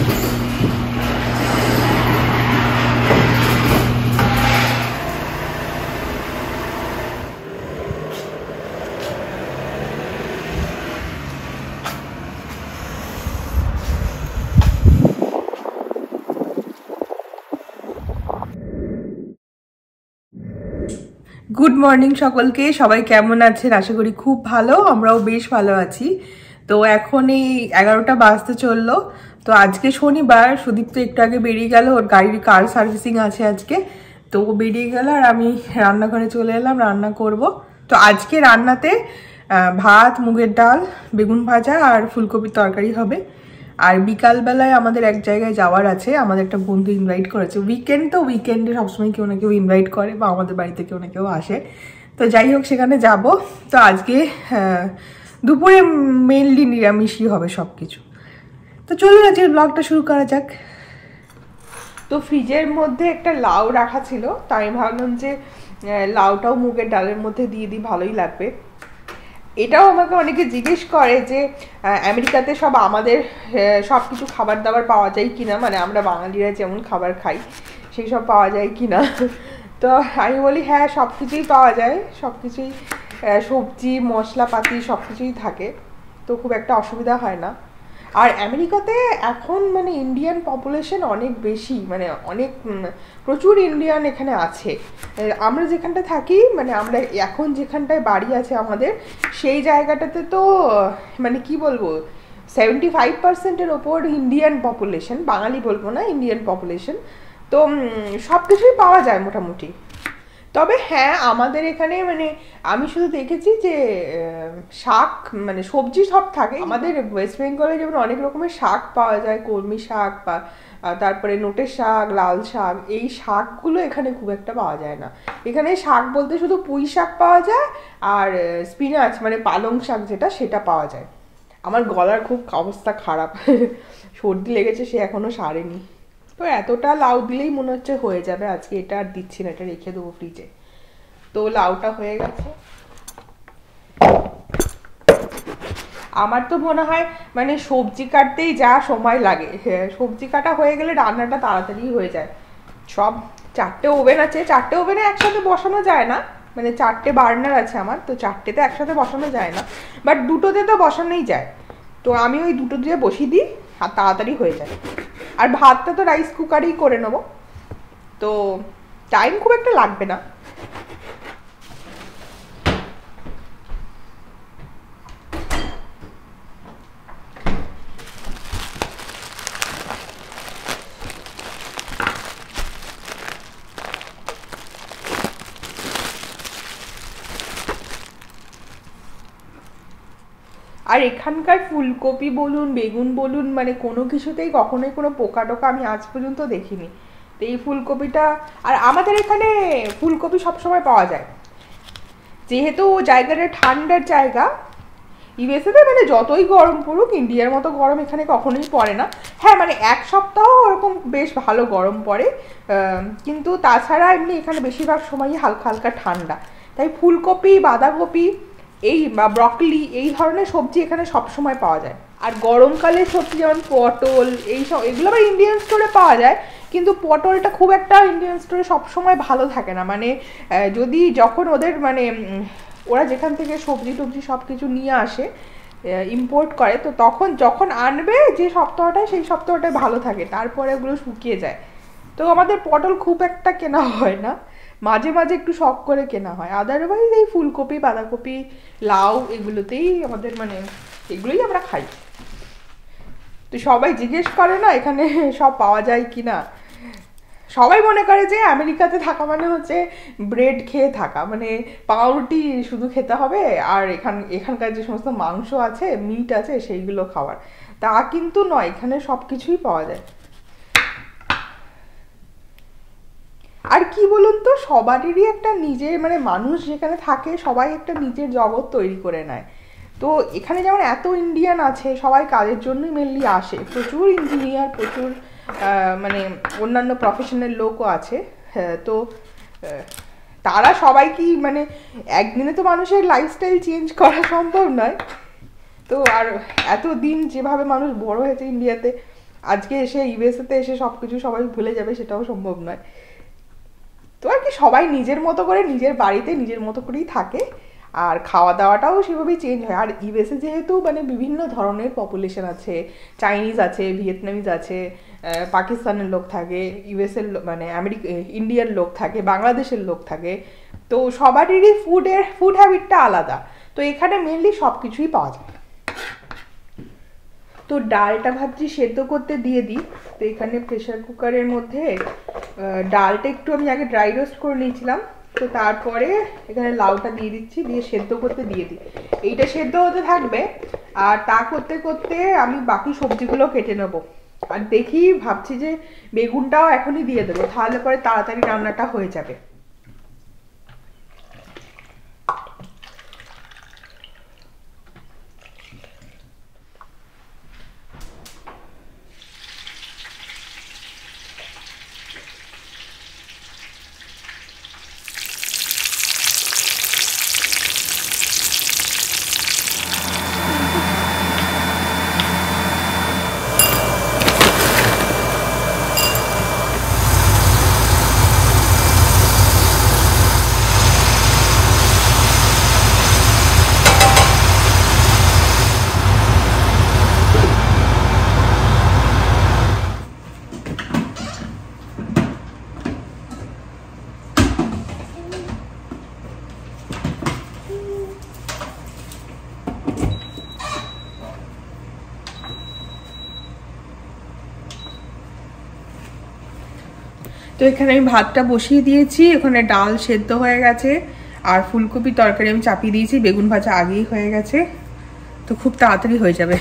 Good morning সকলকে, সবাই কেমন আছেন? আশা করি খুব ভালো, আমরাও বেশ ভালো আছি। তো এখন এই 11টা বাজতে চললো। তো আজকে শনিবার, সুদীপ তো একটু আগে বেরিয়ে গেল, ওর গাড়ির কার সার্ভিসিং আছে আজকে, তো ও বেরিয়ে গেল আর আমি রান্নাঘরে চলে এলাম, রান্না করব। তো আজকে রান্নাতে ভাত, মুগের ডাল, বেগুন ভাজা আর ফুলকপির তরকারি হবে। আর বিকালবেলায় আমাদের এক জায়গায় যাওয়ার আছে, আমাদের একটা বন্ধু ইনভাইট করেছে। উইকেন্ড তো, উইকেন্ডে সবসময় কেউ না কেউ ইনভাইট করে বা আমাদের বাড়িতে কেউ না কেউ আসে। তো যাই হোক, সেখানে যাব। তো আজকে দুপুরে মেনলি নিরামিষই হবে সব কিছু। তো চলুন আজকে ব্লগটা শুরু করা যাক। তো ফ্রিজের মধ্যে একটা লাউ রাখা ছিল, তাই আমি ভাবলাম যে লাউটাও মুগের ডালের মধ্যে দিয়ে দিই, ভালোই লাগবে। এটাও আমাকে অনেকে জিজ্ঞেস করে যে আমেরিকাতে সব আমাদের সব কিছু খাবার দাবার পাওয়া যায় কিনা, মানে আমরা বাঙালিরা যেমন খাবার খাই সেই সব পাওয়া যায় কিনা। তো আমি বলি হ্যাঁ, সব কিছুই পাওয়া যায়, সব কিছুই, সবজি মশলাপাতি সব কিছুই থাকে, তো খুব একটা অসুবিধা হয় না। আর আমেরিকাতে এখন মানে ইন্ডিয়ান পপুলেশন অনেক বেশি, মানে অনেক প্রচুর ইন্ডিয়ান এখানে আছে। আমরা যেখানটা থাকি, মানে আমরা এখন যেখানটায় বাড়ি আছে আমাদের, সেই জায়গাটাতে তো মানে কি বলবো, 75%-এর ওপর ইন্ডিয়ান পপুলেশন, বাঙালি বলবো না, ইন্ডিয়ান পপুলেশন। তো সব কিছুই পাওয়া যায় মোটামুটি। তবে হ্যাঁ, আমাদের এখানে মানে আমি শুধু দেখেছি যে শাক মানে সবজি সব থাকে। আমাদের ওয়েস্ট বেঙ্গলে যেমন অনেক রকমের শাক পাওয়া যায়, কলমি শাক বা তারপরে নোটের শাক, লাল শাক, এই শাকগুলো এখানে খুব একটা পাওয়া যায় না। এখানে শাক বলতে শুধু পুঁই শাক পাওয়া যায় আর স্পিনাচ মানে পালং শাক যেটা, সেটা পাওয়া যায়। আমার গলার খুব অবস্থা খারাপ, সর্দি লেগেছে, সে এখনো সারেনি। তো এতটা লাউ দিলেই মনে হচ্ছে হয়ে যাবে আজকে। এটা আর দিচ্ছি না, এটা রেখে দেবো ফ্রিজে। তো লাউটা হয়ে গেছে। আমার তো মনে হয় মানে সবজি কাটতেই যা সময় লাগে, সবজি কাটা হয়ে গেলে রান্নাটা তাড়াতাড়ি হয়ে যায়। সব 4টে ওভেন আছে, 4টে ওভেনে একসাথে বসানো যায় না, মানে 4টে বার্নার আছে আমার, তো 4টেতে একসাথে বসানো যায় না, বাট 2টোতে তো বসানোই যায়। তো আমি ওই 2টো দিয়ে বসিয়ে দিই আর তাড়াতাড়ি হয়ে যায়। আর ভাতটা তো রাইস কুকারেই করে নেবো, তো টাইম খুব একটা লাগবে না। আর এখানকার ফুলকপি বলুন, বেগুন বলুন, মানে কোনো কিছুতেই কখনোই কোনো পোকা টোকা আমি আজ পর্যন্ত দেখিনি। তো এই ফুলকপিটা, আর আমাদের এখানে ফুলকপি সবসময় পাওয়া যায়, যেহেতু জায়গাটা ঠান্ডার জায়গা। ইউএসএতে মানে যতই গরম পড়ুক, ইন্ডিয়ার মতো গরম এখানে কখনোই পড়ে না। হ্যাঁ, মানে এক সপ্তাহ ওরকম বেশ ভালো গরম পড়ে, কিন্তু তাছাড়া এমনি এখানে বেশিরভাগ সময়ই হালকা হালকা ঠান্ডা। তাই ফুলকপি, বাঁধাকপি, এই বা ব্রকলি, এই ধরনের সবজি এখানে সবসময় পাওয়া যায়। আর গরমকালের সবজি যেমন পটল, এই সব, এগুলো আবার ইন্ডিয়ান স্টোরে পাওয়া যায়, কিন্তু পটলটা খুব একটা ইন্ডিয়ান স্টোরে সবসময় ভালো থাকে না। মানে যদি যখন ওদের মানে ওরা যেখান থেকে সবজি টবজি সব কিছু নিয়ে আসে, ইম্পোর্ট করে, তো তখন যখন আনবে যে সপ্তাহটায়, সেই সপ্তাহটায় ভালো থাকে, তারপরে ওগুলো শুকিয়ে যায়। তো আমাদের পটল খুব একটা কেনা হয় না, মাঝে মাঝে একটু শখ করে কেনা হয়। আদারওয়াইজ এই ফুলকপি, বাঁধাকপি, লাউ, এগুলোতেই আমাদের মানে এগুলোই আমরা খাই। তো সবাই জিজ্ঞেস করে না এখানে সব পাওয়া যায় কি না, সবাই মনে করে যে আমেরিকাতে থাকা মানে হচ্ছে ব্রেড খেয়ে থাকা, মানে পাউরুটি শুধু খেতে হবে আর এখানকার যে সমস্ত মাংস আছে, মিট আছে, সেইগুলো খাওয়ার। তা কিন্তু নয়, এখানে সব কিছুই পাওয়া যায়। আর কি বলুন তো, সবারই একটা নিজের, মানে মানুষ যেখানে থাকে সবাই একটা নিজের জগৎ তৈরি করে নেয়। তো এখানে যেমন এত ইন্ডিয়ান আছে, সবাই কাজের জন্যই মেনলি আসে, প্রচুর ইঞ্জিনিয়ার, প্রচুর মানে অন্যান্য প্রফেশনাল লোকও আছে। তো তারা সবাই কি মানে একদিনে তো মানুষের লাইফস্টাইল চেঞ্জ করা সম্ভব নয়। তো আর এত দিন যেভাবে মানুষ বড় হয়েছে ইন্ডিয়াতে, আজকে এসে ইউএসএতে এসে সবকিছু সবাই ভুলে যাবে সেটাও সম্ভব নয়। তো আর কি সবাই নিজের মতো করে নিজের বাড়িতে নিজের মতো করেই থাকে, আর খাওয়া দাওয়াটাও সেভাবেই চেঞ্জ হয়। আর ইউএসএ যেহেতু মানে বিভিন্ন ধরনের পপুলেশন আছে, চাইনিজ আছে, ভিয়েতনামিজ আছে, পাকিস্তানের লোক থাকে, ইউএসএর মানে ইন্ডিয়ান লোক থাকে, বাংলাদেশের লোক থাকে, তো সবারই ফুড হ্যাবিটটা আলাদা। তো এখানে মেনলি সব কিছুই পাওয়া যায়। তো ডালটা ভাবছি সেদ্ধ করতে দিয়ে দিই। তো এখানে প্রেশার কুকারের মধ্যে ডালটা একটু আমি আগে ড্রাই রোস্ট করে নিয়েছিলাম, তো তারপরে এখানে লাউটা দিয়ে দিচ্ছি, দিয়ে সেদ্ধ করতে দিয়ে দিই। এইটা সেদ্ধ হতে থাকবে, আর তা করতে করতে আমি বাকি সবজিগুলো কেটে নেবো। আর দেখি ভাবছি যে বেগুনটাও এখনই দিয়ে দেবো, তাহলে পরে তাড়াতাড়ি রান্নাটা হয়ে যাবে। তো এখানে আমি ভাতটা বসিয়ে দিয়েছি, ওখানে ডাল সেদ্ধ হয়ে গেছে, আর ফুলকপি তরকারি আমি চাপিয়ে দিয়েছি, বেগুন ভাজা আগেই হয়ে গেছে, তো খুব তাড়াতাড়ি হয়ে যাবে।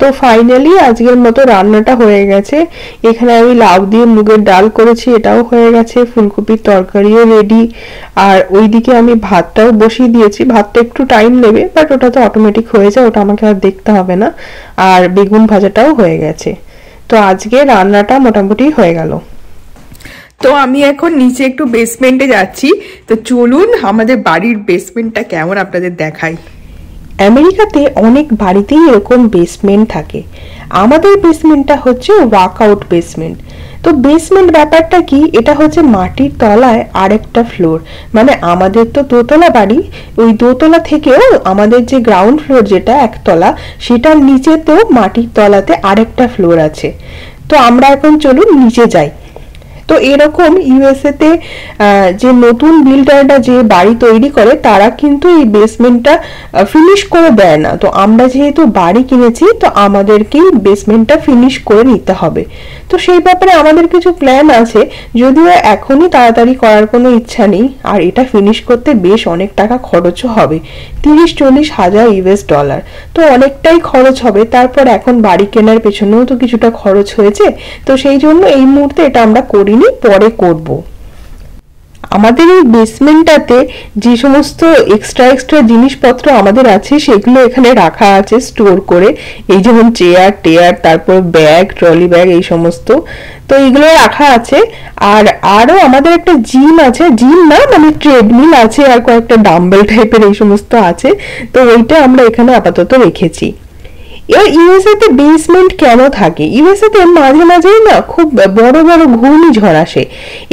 তো ফাইনালি আজকের মতো রান্নাটা হয়ে গেছে। এখানে আমি লাউ দিয়ে মুগের ডাল করেছি, এটাও হয়ে গেছে, ফুলকপির তরকারিও রেডি, আর ওইদিকে আমি ভাতটাও বসিয়ে দিয়েছি। ভাতটা একটু টাইম নেবে, বাট ওটা তো অটোমেটিক হয়ে যায়, ওটা আমাকে আর দেখতে হবে না। আর বেগুন ভাজাটাও হয়ে গেছে। তো আজকে রান্নাটা মোটামুটি হয়ে গেল। তো আমি এখন নিচে একটু বেসমেন্টে যাচ্ছি, তো চলুন আমাদের বাড়ির বেসমেন্টটা কেমন আপনাদের দেখাই। আমেরিকাতে অনেক বাড়িতেই এরকম বেসমেন্ট থাকে। আমাদের বেসমেন্টটা হচ্ছে ওয়াকআউট বেসমেন্ট। তো বেসমেন্ট ব্যাপারটা কি, এটা হচ্ছে মাটির তলায় আরেকটা ফ্লোর। মানে আমাদের তো দোতলা বাড়ি, ওই দোতলা থেকেও আমাদের যে গ্রাউন্ড ফ্লোর যেটা একতলা, সেটার নিচেতেও মাটির তলাতে আরেকটা ফ্লোর আছে। তো আমরা এখন চলুন নিচে যাই। তো এরকম ইউএসএ তে যে নতুন বিল্ডাররা যে বাড়ি তৈরি করে তারা কিন্তু এই বেসমেন্টটা ফিনিশ করে দেয় না। তো আমরা যেহেতু বাড়ি কিনেছি, তো আমাদেরকেই বেসমেন্টটা ফিনিশ করে নিতে হবে। তো সেই ব্যাপারে আমাদের কিছু প্ল্যান আছে, যদিও এখনই তাড়াতাড়ি করার কোনো ইচ্ছা নেই। আর এটা ফিনিশ করতে বেশ অনেক টাকা খরচও হবে, 30-40 হাজার ইউএস ডলার। তো অনেকটাই খরচ হবে। তারপর এখন বাড়ি কেনার পেছনেও তো কিছুটা খরচ হয়েছে, তো সেই জন্য এই মুহূর্তে এটা আমরা করিনি, পরে করব। আমাদের এই বেসমেন্টটাতে যে সমস্ত এক্সট্রা জিনিসপত্র আমাদের আছে সেগুলো এখানে রাখা আছে স্টোর করে। এই যেমন চেয়ার টেয়ার, তারপর ব্যাগ, ট্রলি ব্যাগ, এই সমস্ত। তো এইগুলো রাখা আছে। আর আরো আমাদের একটা জিম আছে, জিম না মানে ট্রেডমিল আছে, আর কয়েকটা ডাম্বেল টাইপের এই সমস্ত আছে। তো ওইটা আমরা এখানে আপাতত রেখেছি। এবার ইউএসএ তে বেসমেন্ট কেন থাকে, ইউএসএ তে মাঝে মাঝেই না খুব বড় বড় ঘূর্ণিঝড় আসে।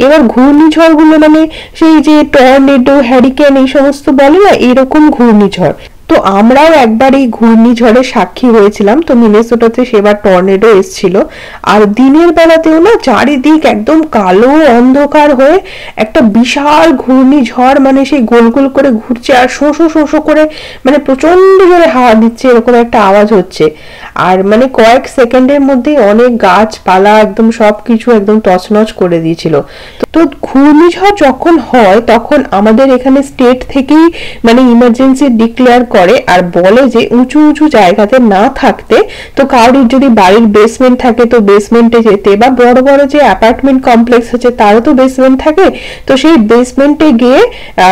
এবার ঘূর্ণিঝড় গুলো মানে সেই যে টর্নেডো, হ্যারিকেন এই সমস্ত বলে না, এরকম ঘূর্ণিঝড়। তো আমরাও একবার এই ঘূর্ণিঝড়ের সাক্ষী হয়েছিলাম। তো মিনেসোটাতে সেবার টর্নেডো এসেছিল, আর দিনের বেলাতেও না চারিদিক একদম কালো অন্ধকার হয়ে একটা বিশাল ঘূর্ণিঝড়, মানে সেই গোল গোল করে ঘুরছে আর শোঁ শোঁ করে মানে প্রচন্ড জোরে হাওয়া দিচ্ছে, এরকম একটা আওয়াজ হচ্ছে। আর মানে কয়েক সেকেন্ডের মধ্যে অনেক গাছপালা একদম সবকিছু একদম তছনছ করে দিয়েছিল। তো ঘূর্ণিঝড় যখন হয় তখন আমাদের এখানে স্টেট থেকেই মানে ইমার্জেন্সি ডিক্লেয়ার করে আর বলে যে উঁচু উঁচু জায়গাতে না থাকতে, তো কারোর যদি বাড়ির বেসমেন্ট থাকে তো বেসমেন্টে যেতে, বা বড় বড় যে অ্যাপার্টমেন্ট কমপ্লেক্স আছে তারও তো বেসমেন্ট থাকে, তো সেই বেসমেন্টে গিয়ে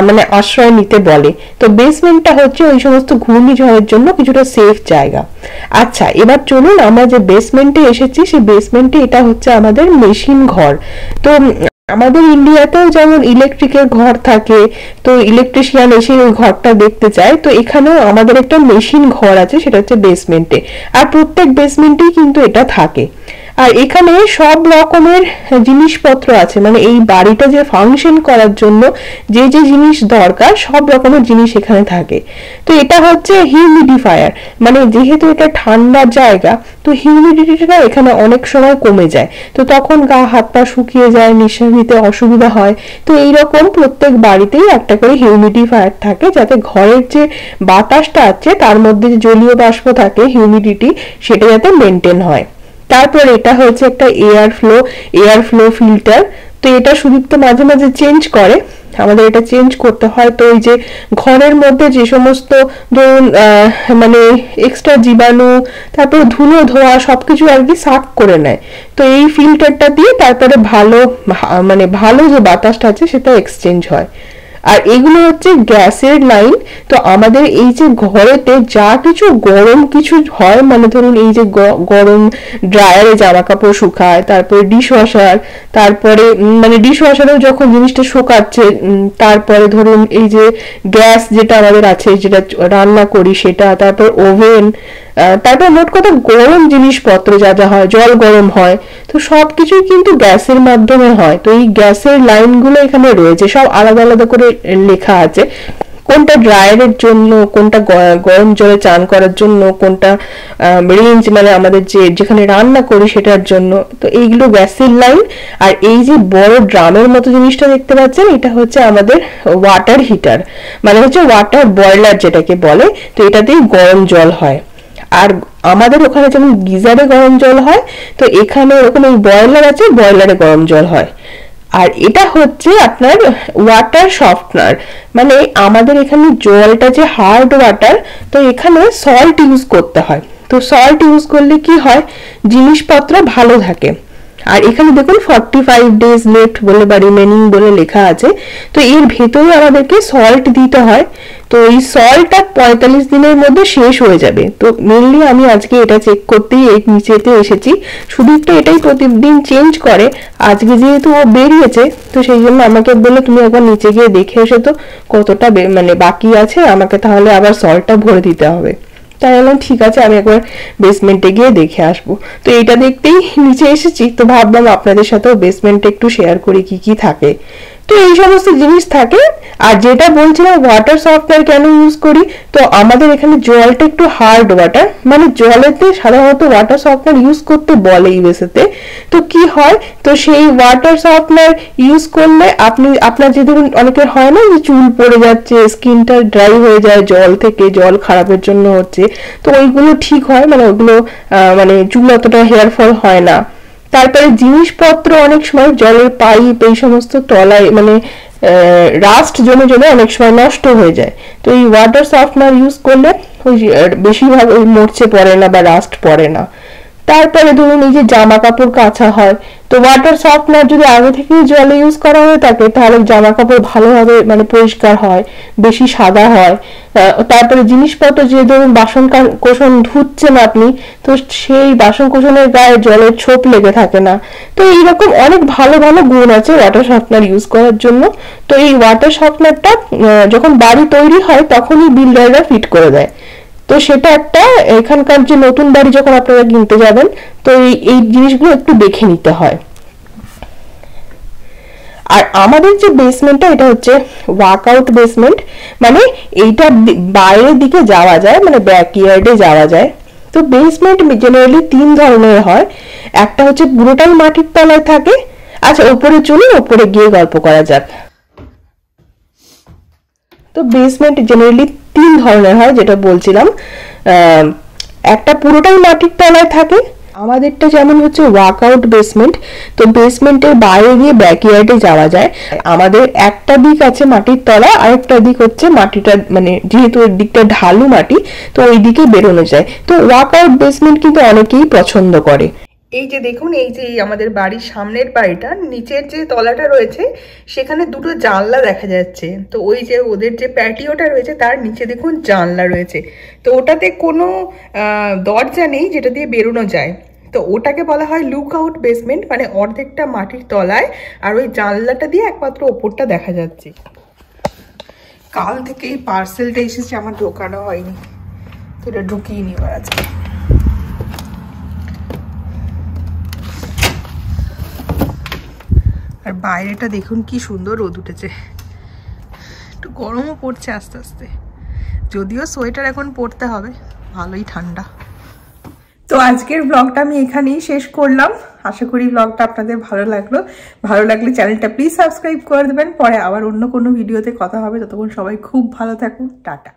মানে আশ্রয় নিতে বলে। তো বেসমেন্টটা হচ্ছে ওই সমস্ত ঘূর্ণিঝড়ের জন্য কিছুটা সেফ জায়গা। আচ্ছা, এবার চলুন আমরা যে বেসমেন্টে এসেছি সেই বেসমেন্টে এটা হচ্ছে আমাদের মেশিন ঘর। তো আমাদের ইন্ডিয়াতেও যেমন ইলেকট্রিকের ঘর থাকে, তো ইলেকট্রিশিয়ান এসে ওই ঘরটা দেখতে চায়, তো এখানেও আমাদের একটা মেশিন ঘর আছে, সেটা হচ্ছে বেসমেন্টে। আর প্রত্যেক বেসমেন্টেই কিন্তু এটা থাকে। আর এখানে সব রকমের জিনিসপত্র আছে, মানে এই বাড়িটা যে ফাংশন করার জন্য যে যে জিনিস দরকার সব রকমের জিনিস এখানে থাকে। তো এটা হচ্ছে হিউমিডিফায়ার, মানে যেহেতু এটা ঠান্ডা জায়গা তো হিউমিডিটিটা এখানে অনেক সময় কমে যায়, তো তখন গা হাত পা শুকিয়ে যায়, নিঃশ্বাস নিতে অসুবিধা হয়। তো এইরকম প্রত্যেক বাড়িতেই একটা করে হিউমিডিফায়ার থাকে, যাতে ঘরের যে বাতাসটা আছে তার মধ্যে যে জলীয় বাষ্প থাকে হিউমিডিটি, সেটা যাতে মেনটেন হয়। তারপর এটা হচ্ছে একটা এয়ার ফ্লো ফিল্টার। তো এটা সুদীপ্ত মাঝে মাঝে চেঞ্জ করে, আমাদের এটা চেঞ্জ করতে হয়। তো ওই যে ঘরের মধ্যে যে সমস্ত ধরুন মানে এক্সট্রা জীবাণু, তারপর ধুলো ধোয়া সবকিছু আর কি সাফ করে নেয়। তো এই ফিল্টারটা দিয়ে তারপরে মানে ভালো যে বাতাসটা আছে সেটা এক্সচেঞ্জ হয়। আর এগুলো হচ্ছে গ্যাসের লাইন। তো আমাদের এই যে ঘরেতে যা কিছু গরম কিছু হয়, মানে ধরুন এই যে গরম ড্রায়ারে জামা কাপড় শুকায়, তারপরে ডিশওয়াশার, তারপরে মানে ডিশওয়াশারেও যখন জিনিসটা শুকাচ্ছে, তারপরে ধরুন এই যে গ্যাস যেটা আমাদের আছে যেটা রান্না করি সেটা, তারপর ওভেন, তারপর মোট কথা গরম জিনিসপত্র যা যা হয়, জল গরম হয়, তো সবকিছুই কিন্তু গ্যাসের মাধ্যমে হয়। তো এই গ্যাসের লাইনগুলো এখানে রয়েছে, সব আলাদা আলাদা করে লেখা আছে, কোনটা ড্রায়ারের জন্য, কোনটা গরম জলে চান করার জন্য, কোনটা রেঞ্জ মানে আমাদের যেখানে রান্না করি সেটার জন্য। তো এইগুলো গ্যাসের লাইন। আর এই যে বড় ড্রামের মতো জিনিসটা দেখতে পাচ্ছেন, এটা হচ্ছে আমাদের ওয়াটার হিটার, মানে হচ্ছে ওয়াটার বয়লার যেটাকে বলে। তো এটাতেই গরম জল হয়। আর আমাদের ওখানে যেমন গিজারে গরম জল হয়, তো এখানে ওরকম এই বয়লার আছে, বয়লারে গরম জল হয়। আর এটা হচ্ছে আপনার ওয়াটার সফটনার, মানে আমাদের এখানে জলটা যে হার্ড ওয়াটার, তো এখানে সল্ট ইউজ করতে হয়। তো সল্ট ইউজ করলে কি হয়, জিনিসপত্র ভালো থাকে। আর এখানে দেখুন 45 days লেফট বলে বা রিমেনিং বলে লেখা আছে। তো এর ভেতরে আমাদেরকে সল্ট দিতে হয়। তো এই সল্টটা 45 দিনের মধ্যে শেষ হয়ে যাবে। তো মেনলি আমি আজকে এটা চেক করতেই এই নিচেতে এসেছি। সুদীপ্ত এটাই প্রতিদিন চেঞ্জ করে, আজকে যেহেতু ও বেরিয়েছে তো সেই জন্য আমাকে বললো তুমি একবার নিচে গিয়ে দেখে এসো তো কতটা মানে বাকি আছে, আমাকে তাহলে আবার সল্টটা ভরে দিতে হবে। তাই বললাম ঠিক আছে, আমি একবার বেসমেন্টে গিয়ে দেখে আসবো। তো এটা দেখতেই নিচে এসেছি, তো ভাবলাম আপনাদের সাথেও বেসমেন্টে একটু শেয়ার করি কি কি থাকে। তো এই সমস্ত জিনিস থাকে। আর যেটা বলছিলাম ওয়াটার সফটওয়্যার কেন ইউজ করি, তো আমাদের এখানে জলটা একটু হার্ড ওয়াটার, মানে জলেতে সাধারণত ওয়াটার সফটওয়্যার ইউজ করতে বলে ইউএসএতে। তো কি হয়, তো সেই ওয়াটার সফটওয়্যার ইউজ করলে আপনার যে ধরুন অনেকের হয় না যে চুল পড়ে যাচ্ছে, স্কিনটা ড্রাই হয়ে যায় জল থেকে, জল খারাপের জন্য হচ্ছে, তো ওইগুলো ঠিক হয়, মানে ওইগুলো মানে চুল অতটা হেয়ার ফল হয় না। তারপরে জিনিসপত্র অনেক সময় জলের পাইপ এই সমস্ত তলায় মানে রাস্ট জমে জমে অনেক সময় নষ্ট হয়ে যায়। তো এই ওয়াটার সফটনার ইউজ করলে ওই বেশিরভাগ ওই মরচে পড়ে না বা রাস্ট পড়ে না। তারপরে ধরুন এই যে জামা কাপড় কাচা হয়, তো ওয়াটার সফটনার যদি আগে থেকেই জলে ইউজ করা হয়ে থাকে তাহলে জামা কাপড় ভালোভাবে মানে পরিষ্কার হয়, বেশি সাদা হয়। তারপরে জিনিসপত্র যে ধরুন বাসন কোসন ধুচ্ছেন আপনি, তো সেই বাসন কোসনের গায়ে জলের ছোপ লেগে থাকে না। তো এইরকম অনেক ভালো ভালো গুণ আছে ওয়াটার সফটনার ইউজ করার জন্য। তো এই ওয়াটার সফটনারটা যখন বাড়ি তৈরি হয় তখনই বিল্ডাররা ফিট করে দেয়। তো সেটা একটা, এখানকার যে নতুন বাড়ি যখন আপনারা কিনতে যাবেন তো এই জিনিসগুলো একটু দেখে নিতে হয়। আর আমাদের যে বেসমেন্টটা এটা হচ্ছে ওয়াকআউট বেসমেন্ট, মানে এইটা বাইরের দিকে যাওয়া যায়, মানে ব্যাকইয়ার্ডে যাওয়া যায়। তো বেসমেন্ট জেনারেলি 3 ধরনের হয়, একটা হচ্ছে পুরোটাই মাটির তলায় থাকে। আচ্ছা উপরে চলুন, উপরে গিয়ে গল্প করা যাক। তো বেসমেন্ট জেনারেলি 3 ধরনের হয় যেটা বলছিলাম, একটা পুরোটাই মাটির তলায় থাকে, আমাদেরটা যেমন হচ্ছে ওয়ার্কআউট বেসমেন্ট, তো বেসমেন্টের বাইরে দিয়ে ব্যাকইয়ার্ডে যাওয়া যায়। আমাদের একটা দিক আছে মাটির তলা, আরেকটা দিক হচ্ছে মাটিটা মানে যেহেতু ওই দিকটা ঢালু মাটি, তো ওই দিকে বেরোনো যায়। তো ওয়ার্কআউট বেসমেন্ট কিন্তু অনেকেই পছন্দ করে। এই যে দেখুন, এই যে আমাদের বাড়ির সামনের বাড়িটা, নিচের যে তলাটা রয়েছে সেখানে দুটো জানলা দেখা যাচ্ছে। তো ওই যে ওদের যে প্যাটিওটা রয়েছে তার নিচে দেখুন জানলা রয়েছে। তো ওটাতে কোনো দরজা নেই যেটা দিয়ে বেরোনো যায়। তো ওটাকে বলা হয় লুক আউট বেসমেন্ট, মানে অর্ধেকটা মাটির তলায় আর ওই জানলাটা দিয়ে একমাত্র ওপরটা দেখা যাচ্ছে। কাল থেকে এই পার্সেলটা এসেছে, আমার ঢোকানো হয়নি, তো এটা ঢুকিয়ে নিবার আছে। আর বাইরেটা দেখুন কি সুন্দর রোদ উঠেছে, একটু গরমও পড়ছে আস্তে আস্তে, যদিও সোয়েটার এখন পরতে হবে, ভালোই ঠান্ডা। তো আজকের ব্লগটা আমি এখানেই শেষ করলাম। আশা করি ব্লগটা আপনাদের ভালো লাগলো। ভালো লাগলে চ্যানেলটা প্লিজ সাবস্ক্রাইব করে দেবেন। পরে আবার অন্য কোনো ভিডিওতে কথা হবে। ততক্ষণ সবাই খুব ভালো থাকুন, টাটা।